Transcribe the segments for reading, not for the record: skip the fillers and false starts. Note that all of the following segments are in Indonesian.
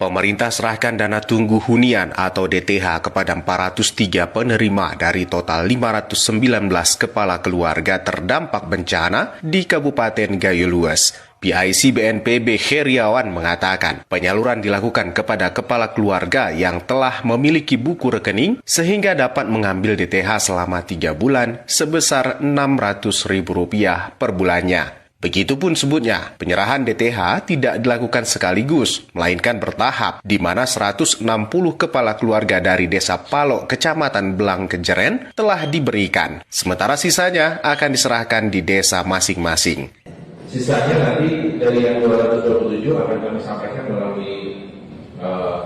Pemerintah serahkan dana tunggu hunian atau DTH kepada 403 penerima dari total 519 kepala keluarga terdampak bencana di Kabupaten Gayo Luas. PIC BNPB Heriawan mengatakan penyaluran dilakukan kepada kepala keluarga yang telah memiliki buku rekening sehingga dapat mengambil DTH selama 3 bulan sebesar Rp600.000 per bulannya. Begitupun sebutnya, penyerahan DTH tidak dilakukan sekaligus, melainkan bertahap, di mana 160 kepala keluarga dari Desa Palok, Kecamatan Belang Kejeren telah diberikan. Sementara sisanya akan diserahkan di desa masing-masing. Sisanya nanti dari yang 227 akan kami sampaikan melalui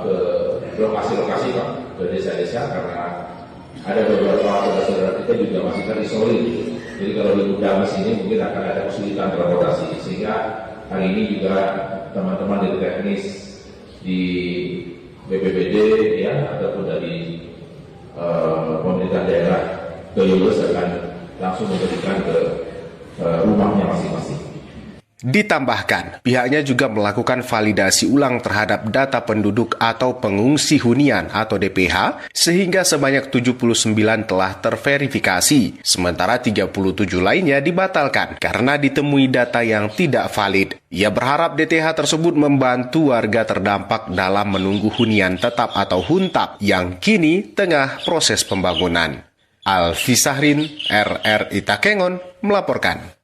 ke lokasi-lokasi Pak, ke desa-desa, karena ada beberapa saudara kita juga masih terisolir. Jadi kalau di Udamas ini mungkin akan ada kesulitan transportasi, sehingga hari ini juga teman-teman dari teknis di BPBD ya ataupun dari pemerintah daerah Gayo Luas akan langsung memberikan ke rumahnya masing-masing. Ditambahkan, pihaknya juga melakukan validasi ulang terhadap data penduduk atau pengungsi hunian atau DPH, sehingga sebanyak 79 telah terverifikasi, sementara 37 lainnya dibatalkan karena ditemui data yang tidak valid. Ia berharap DTH tersebut membantu warga terdampak dalam menunggu hunian tetap atau huntap yang kini tengah proses pembangunan. Alfi Sahrin, RRI Takengon, melaporkan.